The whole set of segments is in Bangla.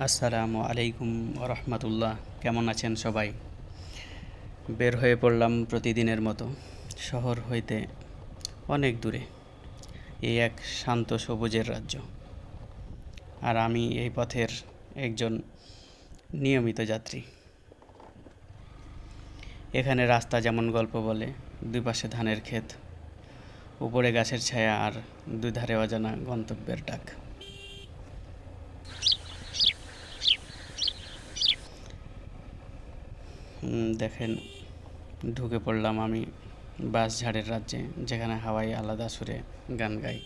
আসসালামু আলাইকুম রহমতুল্লাহ। কেমন আছেন সবাই? বের হয়ে পড়লাম প্রতিদিনের মতো শহর হইতে অনেক দূরে, এই এক শান্ত সবুজের রাজ্য। আর আমি এই পথের একজন নিয়মিত যাত্রী। এখানে রাস্তা যেমন গল্প বলে, দুই পাশে ধানের ক্ষেত, উপরে গাছের ছায়া, আর দুধারে অজানা গন্তব্যের ডাক। দেখেন, ঢুকে পড়লাম আমি বাঁশঝাড়ের রাজ্যে, যেখানে হাওয়াই আলাদা সুরে গান গায়।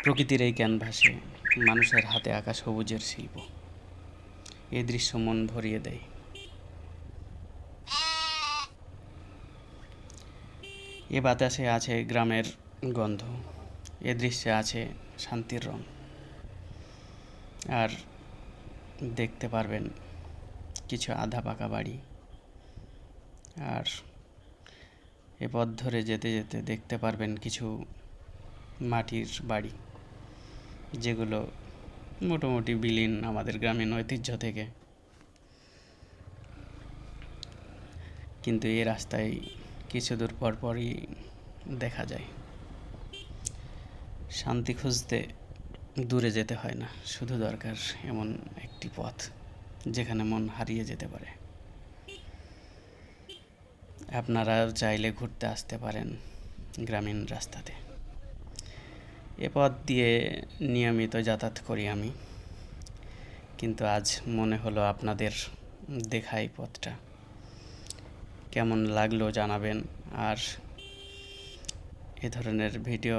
প্রকৃতির এই ক্যানভাসে মানুষের হাতে আঁকা সবুজের শিল্প, এই দৃশ্য মন ভরিয়ে দেয়। এ বাতাসে আছে গ্রামের গন্ধ, এ দৃশ্যে আছে শান্তির রং। আর দেখতে পারবেন কিছু আধা পাকা বাড়ি। আর এ পথ ধরে যেতে যেতে দেখতে পারবেন কিছু মাটির বাড়ি, যেগুলো মোটামুটি বিলীন আমাদের গ্রামীণ ঐতিহ্য থেকে। কিন্তু এই রাস্তায় কিছু দূর পর পরই দেখা যায়। শান্তি খুঁজতে দূরে যেতে হয় না, শুধু দরকার এমন একটি পথ যেখানে মন হারিয়ে যেতে পারে। আপনারা চাইলে ঘুরতে আসতে পারেন গ্রামীণ রাস্তাতে। এ পথ দিয়ে নিয়মিত যাতায়াত করি আমি, কিন্তু আজ মনে হলো আপনাদের দেখাই পথটা। কেমন লাগলো জানাবেন। আর এ ধরনের ভিডিও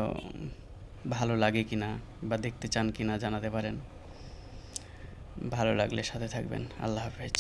ভালো লাগে কিনা বা দেখতে চান কিনা জানাতে পারেন। ভালো লাগলে সাথে থাকবেন। আল্লাহ হাফেজ।